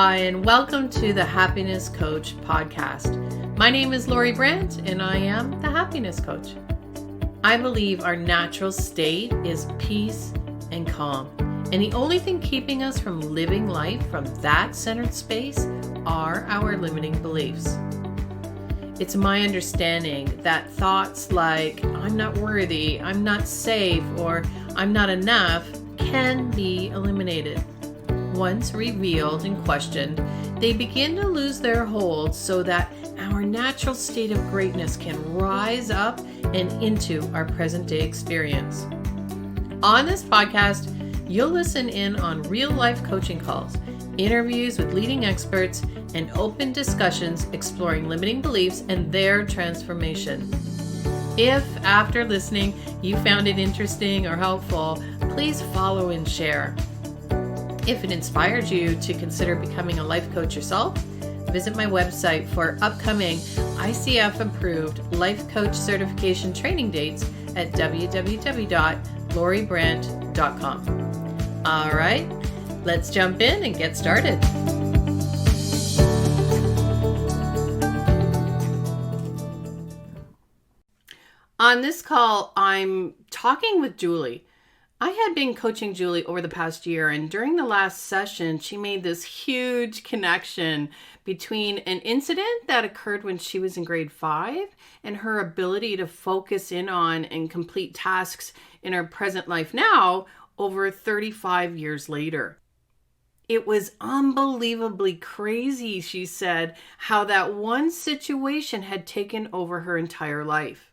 Hi, and welcome to the Happiness Coach podcast. My name is Lori Brandt, and I am the Happiness Coach. I believe our natural state is peace and calm, and the only thing keeping us from living life from that centered space are our limiting beliefs. It's my understanding that thoughts like, I'm not worthy, I'm not safe, or I'm not enough can be eliminated. Once revealed and questioned, they begin to lose their hold so that our natural state of greatness can rise up and into our present day experience. On this podcast, you'll listen in on real life coaching calls, interviews with leading experts, and open discussions exploring limiting beliefs and their transformation. If after listening you found it interesting or helpful, please follow and share. If it inspired you to consider becoming a life coach yourself, visit my website for upcoming ICF-approved life coach certification training dates at www.loribrandt.com. All right, let's jump in and get started. On this call, I'm talking with Julie. I had been coaching Julie over the past year, and during the last session, she made this huge connection between an incident that occurred when she was in grade 5 and her ability to focus in on and complete tasks in her present life now over 35 years later. It was unbelievably crazy, she said, how that one situation had taken over her entire life.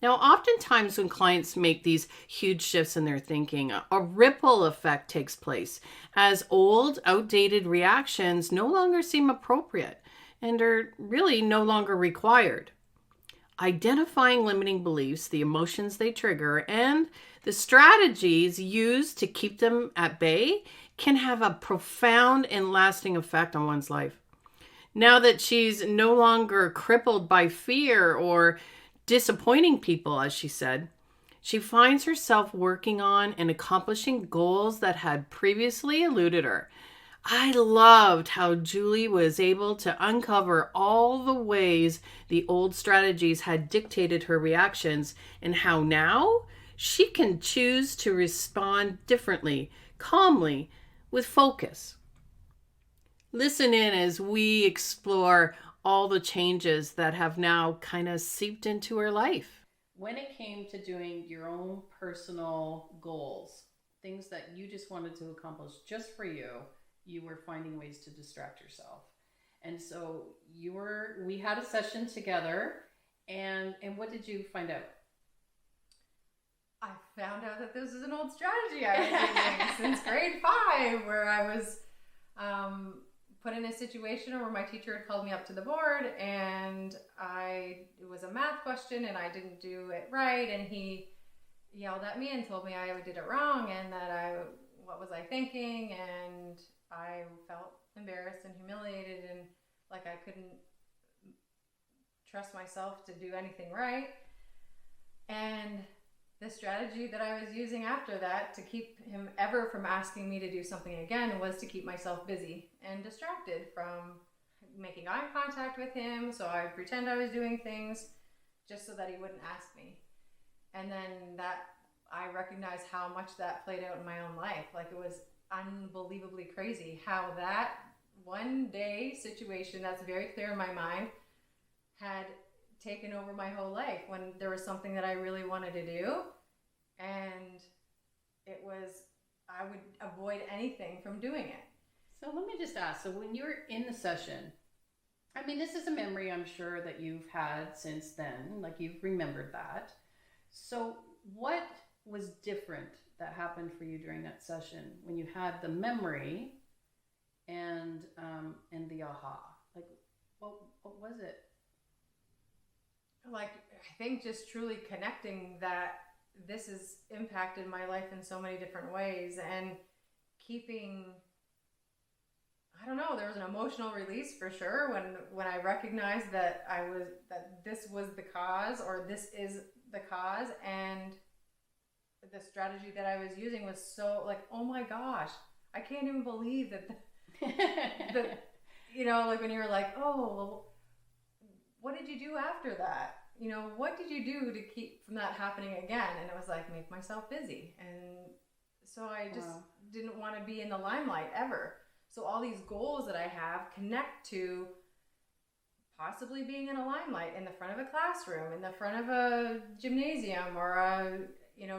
Now, oftentimes when clients make these huge shifts in their thinking, a ripple effect takes place as old, outdated reactions no longer seem appropriate and are really no longer required. Identifying limiting beliefs, the emotions they trigger, and the strategies used to keep them at bay can have a profound and lasting effect on one's life. Now that she's no longer crippled by fear or disappointing people, as she said, she finds herself working on and accomplishing goals that had previously eluded her. I loved how Julie was able to uncover all the ways the old strategies had dictated her reactions and how now she can choose to respond differently, calmly, with focus. Listen in as we explore all the changes that have now kind of seeped into her life. When it came to doing your own personal goals, things that you just wanted to accomplish just for you, you were finding ways to distract yourself. And so we had a session together, and what did you find out? I found out that this is an old strategy I was using since grade 5, where I was put in a situation where my teacher had called me up to the board, and it was a math question and I didn't do it right, and he yelled at me and told me I did it wrong and that what was I thinking, and I felt embarrassed and humiliated and like I couldn't trust myself to do anything right. And the strategy that I was using after that to keep him ever from asking me to do something again was to keep myself busy and distracted from making eye contact with him. So I would pretend I was doing things just so that he wouldn't ask me. And then I recognized how much that played out in my own life. Like, it was unbelievably crazy how that one day situation that's very clear in my mind had taken over my whole life when there was something that I really wanted to do, and I would avoid anything from doing it. So let me just ask, so when you were in the session, I mean, this is a memory I'm sure that you've had since then, like you've remembered that. So what was different that happened for you during that session when you had the memory and the aha? Like, what was it? Like, I think just truly connecting that this has impacted my life in so many different ways, and keeping, I don't know, there was an emotional release for sure when I recognized that this was the cause, or this is the cause, and the strategy that I was using was so like, oh my gosh, I can't even believe that the, like when you're like, oh, well, what did you do after that? What did you do to keep from that happening again? And it was like, make myself busy. And so I just didn't want to be in the limelight ever. So all these goals that I have connect to possibly being in a limelight in the front of a classroom, in the front of a gymnasium, or a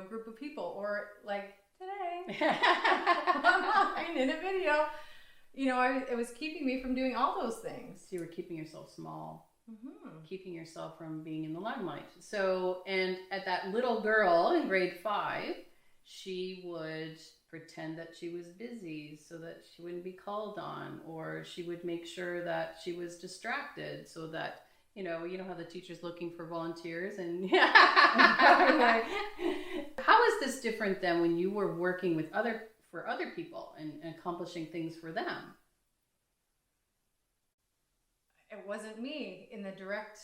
group of people, or like today online in a video. It was keeping me from doing all those things. So you were keeping yourself small, mm-hmm. keeping yourself from being in the limelight. So, and at that little girl in grade 5, she would pretend that she was busy so that she wouldn't be called on, or she would make sure that she was distracted so that, how the teacher's looking for volunteers and how is this different than when you were working with other people and accomplishing things for them? It wasn't me in the direct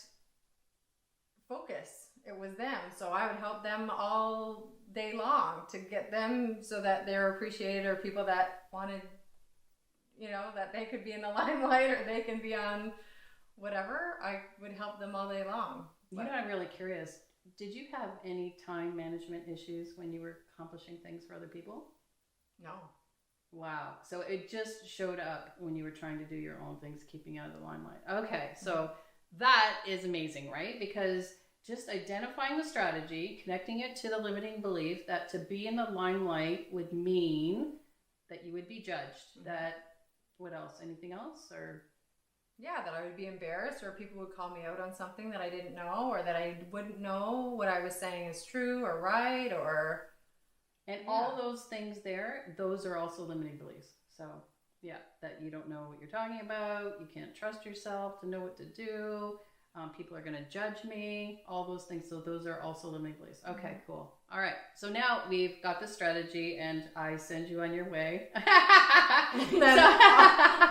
focus. It was them. So I would help them all day long to get them so that they're appreciated, or people that wanted, that they could be in the limelight, or they can be on whatever. I would help them all day long. I'm really curious. Did you have any time management issues when you were accomplishing things for other people? No. Wow. So it just showed up when you were trying to do your own things, keeping out of the limelight. Okay. So that is amazing, right? Because just identifying the strategy, connecting it to the limiting belief that to be in the limelight would mean that you would be judged. Mm-hmm. That, what else? Anything else? Or yeah, that I would be embarrassed, or people would call me out on something that I didn't know, or that I wouldn't know what I was saying is true or right, or... And all those things there, those are also limiting beliefs. So, yeah, that you don't know what you're talking about, you can't trust yourself to know what to do, people are going to judge me, all those things. So those are also limiting beliefs. Okay, mm-hmm. Cool. All right. So now we've got the strategy, and I send you on your way. Then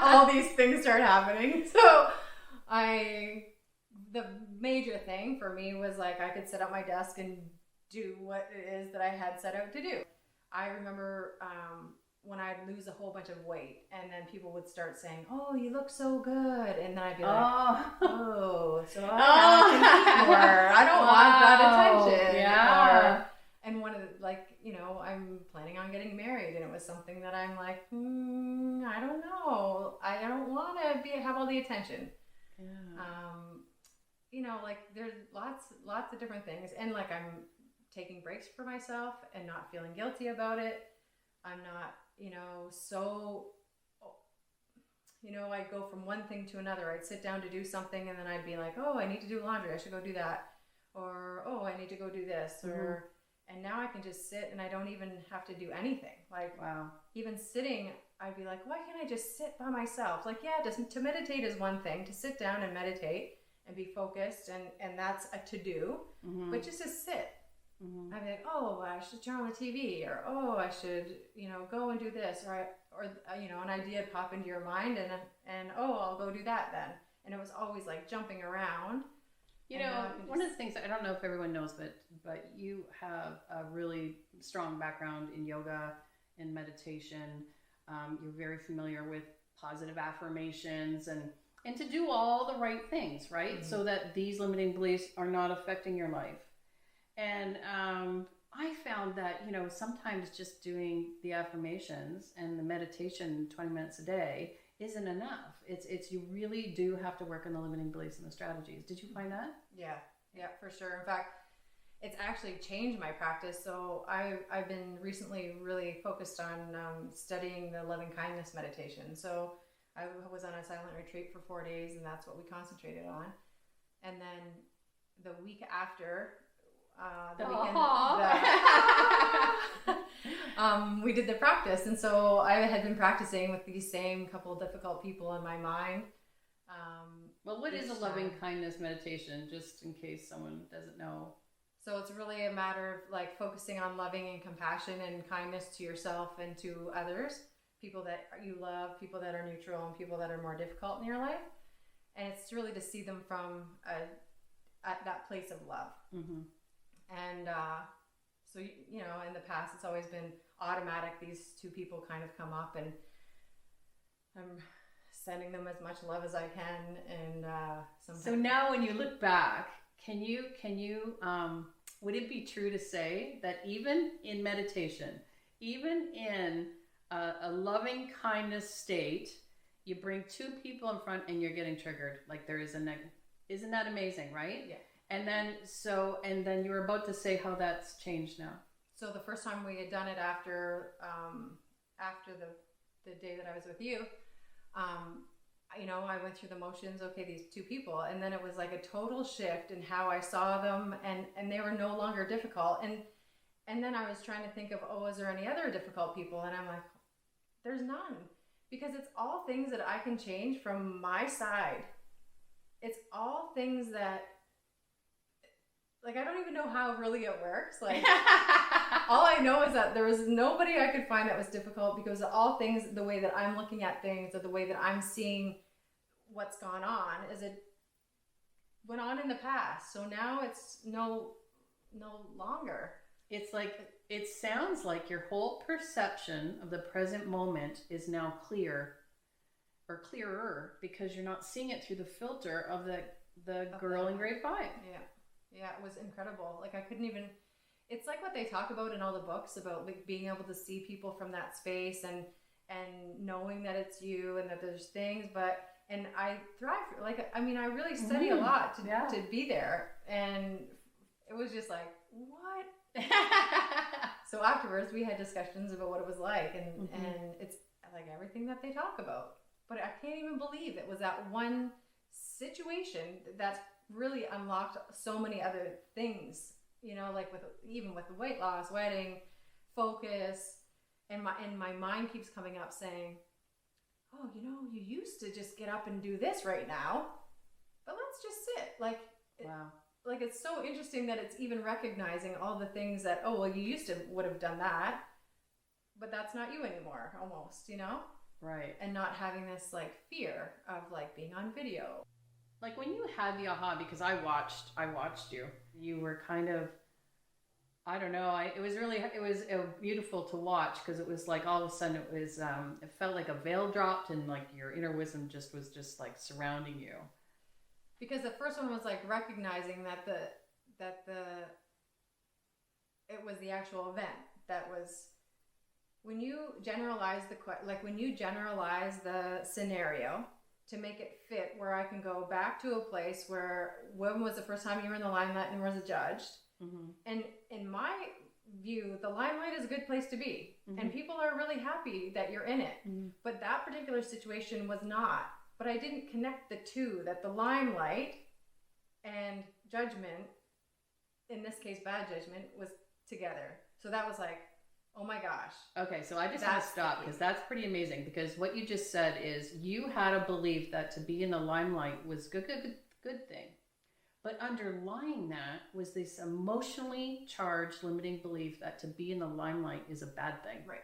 all these things start happening. So the major thing for me was like, I could sit at my desk and do what it is that I had set out to do. I remember when I'd lose a whole bunch of weight, and then people would start saying, "Oh, you look so good," and then I'd be like, "Oh, so I can eat more. I don't want that attention." Yeah. And one of I'm planning on getting married, and it was something that I'm like, I don't know. I don't want to have all the attention. Yeah. There's lots of different things, and I'm taking breaks for myself and not feeling guilty about it. I'm not, I'd go from one thing to another. I'd sit down to do something, and then I'd be like, oh, I need to do laundry. I should go do that. Or, oh, I need to go do this. Mm-hmm. And now I can just sit, and I don't even have to do anything. Wow. Even sitting, I'd be like, why can't I just sit by myself? To meditate is one thing, to sit down and meditate and be focused, and that's a to-do, mm-hmm. but just to sit. Mm-hmm. I'd be like, oh, I should turn on the TV, or oh, I should, go and do this, or an idea would pop into your mind, and oh, I'll go do that then. And it was always like jumping around. One of the things, I don't know if everyone knows, but you have a really strong background in yoga and meditation. You're very familiar with positive affirmations and to do all the right things, right? Mm-hmm. So that these limiting beliefs are not affecting your life. And I found that, sometimes just doing the affirmations and the meditation 20 minutes a day isn't enough. It's you really do have to work on the limiting beliefs and the strategies. Did you find that? Yeah, for sure. In fact, it's actually changed my practice. So I've been recently really focused on studying the loving kindness meditation. So I was on a silent retreat for 4 days, and that's what we concentrated on. And then the week after, we did the practice, and so I had been practicing with these same couple of difficult people in my mind. What is a loving kindness meditation, just in case someone doesn't know? So it's really a matter of focusing on loving and compassion and kindness to yourself and to others, people that you love, people that are neutral, and people that are more difficult in your life. And it's really to see them from at that place of love. Mm-hmm. And so, in the past, it's always been automatic. These two people kind of come up, and I'm sending them as much love as I can, and sometimes. So now, when you look back, can you would it be true to say that even in meditation, even in a loving kindness state, you bring two people in front and you're getting triggered, like there is isn't that amazing, right? Yeah. And then you were about to say how that's changed now. So the first time we had done it after the day that I was with you, I went through the motions. Okay, these two people, and then it was like a total shift in how I saw them, and they were no longer difficult. And then I was trying to think of, is there any other difficult people? And I'm like, there's none, because it's all things that I can change from my side. It's all things that, like, I don't even know how really it works. Like, all I know is that there was nobody I could find that was difficult, because all things, the way that I'm looking at things, or the way that I'm seeing what's gone on, is it went on in the past. So now it's no longer. It's like, it sounds like your whole perception of the present moment is now clear, or clearer, because you're not seeing it through the filter of the girl in grade 5. Yeah, it was incredible. Like, I couldn't even, it's like what they talk about in all the books about, like, being able to see people from that space, and knowing that it's you, and that there's things, and I thrive, like, I mean, I really study a lot to be there, and it was just like, what? So afterwards we had discussions about what it was like, and it's like everything that they talk about, but I can't even believe it was that one situation that's really unlocked so many other things, like with the weight loss, wedding, focus, and my mind keeps coming up saying, you used to just get up and do this right now, but let's just sit. Wow. Like, it's so interesting that it's even recognizing all the things that, you used to would have done that, but that's not you anymore, almost, Right. And not having this, like, fear of, like, being on video. Like, when you had the aha, because I watched you were kind of, I don't know, it was beautiful to watch, because it was like all of a sudden it felt like a veil dropped, and like your inner wisdom was just like surrounding you. Because the first one was like recognizing that it was the actual event that was, when you generalize the scenario to make it fit, where I can go back to a place where, when was the first time you were in the limelight and was judged? Mm-hmm. And in my view, the limelight is a good place to be, and people are really happy that you're in it. But that particular situation was not. But I didn't connect the two, that the limelight and judgment, in this case bad judgment, was together. So that was like, oh my gosh. Okay, so I just want to stop, because that's pretty amazing, because what you just said is you had a belief that to be in the limelight was good thing. But underlying that was this emotionally charged limiting belief that to be in the limelight is a bad thing. Right.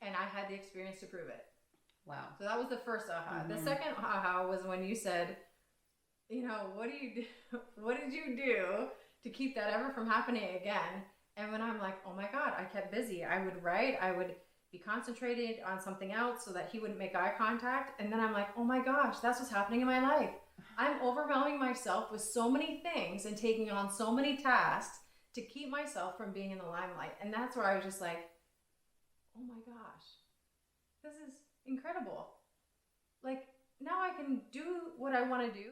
And I had the experience to prove it. Wow. So that was the first aha. The second aha was when you said, what did you do to keep that ever from happening again? And when I'm like, oh my God, I kept busy. I would write, I would be concentrated on something else so that he wouldn't make eye contact. And then I'm like, oh my gosh, that's what's happening in my life. I'm overwhelming myself with so many things and taking on so many tasks to keep myself from being in the limelight. And that's where I was just like, oh my gosh, this is incredible. Like, now I can do what I want to do.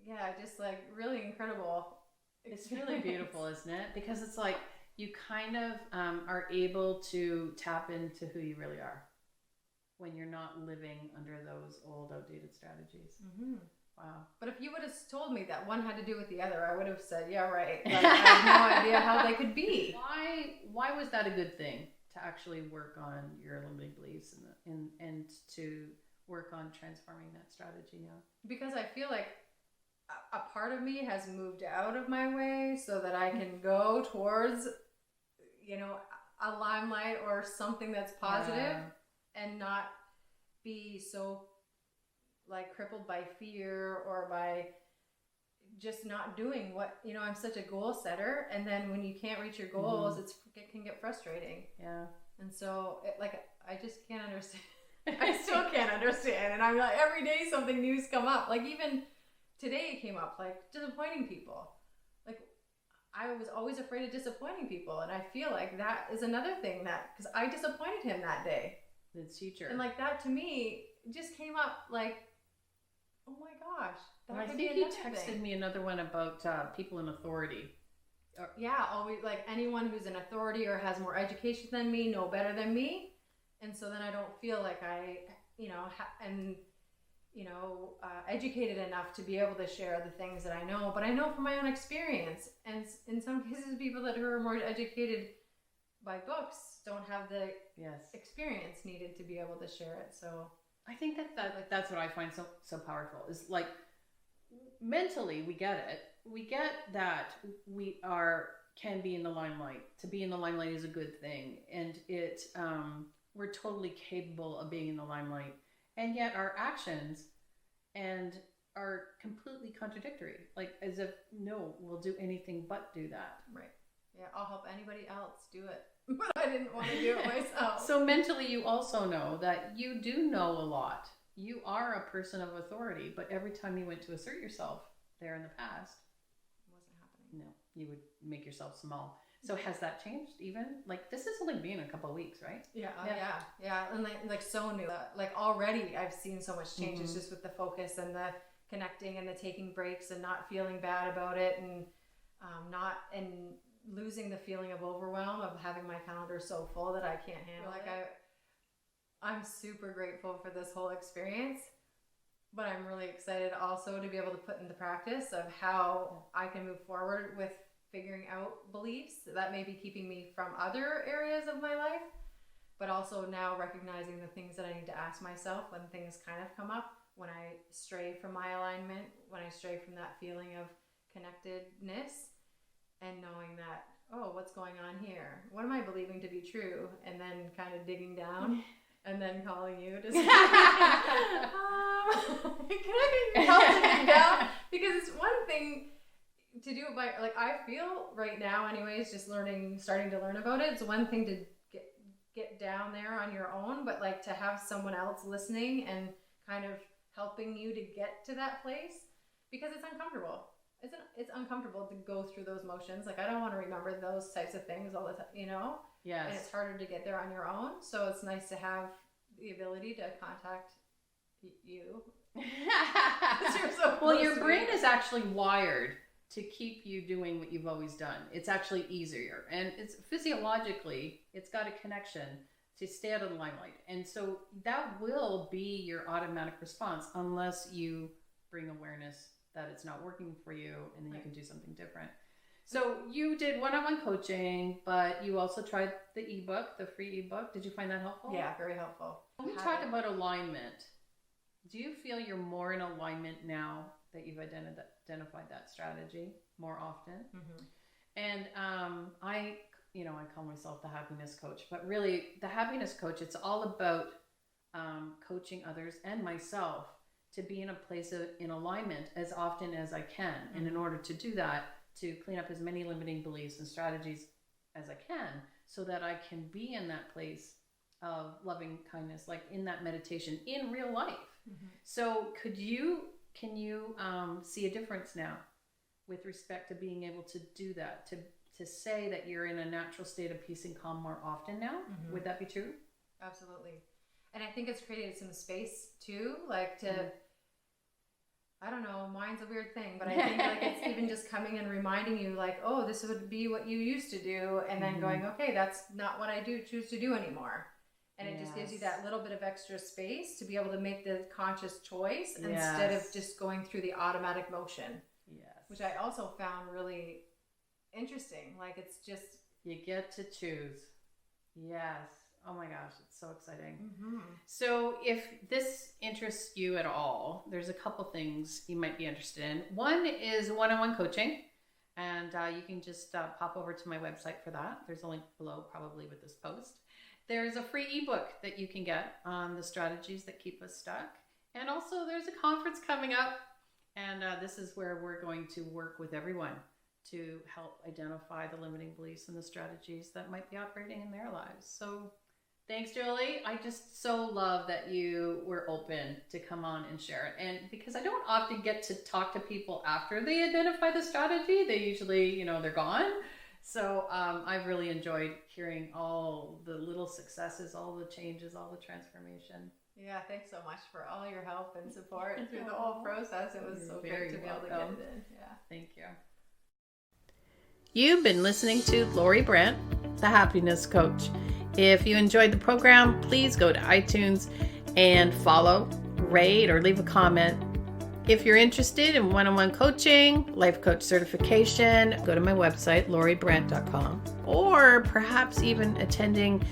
Yeah, just like really incredible. It's really beautiful, isn't it? Because it's like you kind of are able to tap into who you really are when you're not living under those old, outdated strategies. Wow. But if you would have told me that one had to do with the other, I would have said, yeah, right. But I have no idea how they could be. Why was that a good thing, to actually work on your limiting beliefs and to work on transforming that strategy now? Because I feel like a part of me has moved out of my way so that I can go towards, a limelight or something that's positive, and not be so like crippled by fear or by just not doing what, I'm such a goal setter. And then when you can't reach your goals, it can get frustrating. Yeah. And so I just can't understand. I still can't understand. And I'm like, every day something new's come up. Like even today it came up, like disappointing people. Like I was always afraid of disappointing people. And I feel like that is another thing that, because I disappointed him that day. The teacher. And like that to me just came up like, oh my gosh. I think you texted me another one about people in authority. Yeah, always like anyone who's in authority or has more education than me, know better than me. And so then I don't feel like I, am educated enough to be able to share the things that I know. But I know from my own experience. And in some cases, people that are more educated by books don't have the experience needed to be able to share it. So I think that's what I find so powerful is like mentally we get it. We get that we can be in the limelight. To be in the limelight is a good thing, and we're totally capable of being in the limelight. And yet our actions are completely contradictory. Like as if no, we'll do anything but do that. Right. Yeah, I'll help anybody else do it, but I didn't want to do it myself. So mentally, you also know that you do know a lot. You are a person of authority, but every time you went to assert yourself there in the past, no, you would make yourself small. So has that changed even? Like this has only been a couple of weeks, right? Yeah. And like so new. Like already I've seen so much changes just with the focus and the connecting and the taking breaks and not feeling bad about it and losing the feeling of overwhelm of having my calendar so full that I can't handle it. Like I'm super grateful for this whole experience. But I'm really excited also to be able to put into practice of how I can move forward with figuring out beliefs that may be keeping me from other areas of my life, but also now recognizing the things that I need to ask myself when things kind of come up, when I stray from my alignment, when I stray from that feeling of connectedness, and knowing that, oh, what's going on here? What am I believing to be true? And then kind of digging down. And then calling you to say, can I get your help to dig down? Because it's one thing to do it by, like, I feel right now anyways, just starting to learn about it. It's one thing to get down there on your own, but like to have someone else listening and kind of helping you to get to that place, because it's uncomfortable. It's uncomfortable to go through those motions. Like, I don't want to remember those types of things all the time, Yes. And it's harder to get there on your own. So it's nice to have the ability to contact you. Well, your brain is actually wired to keep you doing what you've always done. It's actually easier. And it's physiologically, it's got a connection to stay out of the limelight. And so that will be your automatic response unless you bring awareness that it's not working for you, and then you can do something different. So you did one-on-one coaching, but you also tried the ebook, the free ebook. Did you find that helpful? Yeah, very helpful. When we talk about alignment, do you feel you're more in alignment now that you've identified that strategy more often? Mm-hmm. And I call myself the happiness coach, but really the happiness coach, it's all about coaching others and myself to be in a place in alignment as often as I can. Mm-hmm. And in order to do that, to clean up as many limiting beliefs and strategies as I can, so that I can be in that place of loving kindness, like in that meditation in real life. Mm-hmm. So can you see a difference now with respect to being able to do that, to say that you're in a natural state of peace and calm more often now? Mm-hmm. Would that be true? Absolutely. And I think it's created some space too, like to, I don't know, mind's a weird thing, but I think like it's even just coming and reminding you like, oh, this would be what you used to do. And then going, okay, that's not what I choose to do anymore. And it just gives you that little bit of extra space to be able to make the conscious choice instead of just going through the automatic motion. Yes. Which I also found really interesting. Like it's just... You get to choose. Yes. Oh my gosh, it's so exciting. Mm-hmm. So if this interests you at all, there's a couple things you might be interested in. One is one-on-one coaching, and you can just pop over to my website for that. There's a link below probably with this post. There's a free ebook that you can get on the strategies that keep us stuck. And also there's a conference coming up, and this is where we're going to work with everyone to help identify the limiting beliefs and the strategies that might be operating in their lives. So Thanks, Julie. I just so love that you were open to come on and share it. And because I don't often get to talk to people after they identify the strategy, they usually, they're gone. So I've really enjoyed hearing all the little successes, all the changes, all the transformation. Yeah, thanks so much for all your help and support through the whole process. It was so great to be able to get it in. Yeah. Thank you. You've been listening to Lori Brandt, the Happiness Coach. If you enjoyed the program, please go to iTunes and follow, rate, or leave a comment. If you're interested in one-on-one coaching, life coach certification, go to my website, loribrandt.com, or perhaps even attending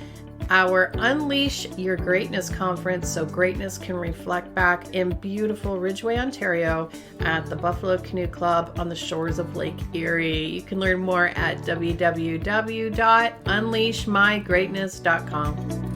our Unleash Your Greatness conference so greatness can reflect back in beautiful Ridgeway, Ontario at the Buffalo Canoe Club on the shores of Lake Erie. You can learn more at www.unleashmygreatness.com.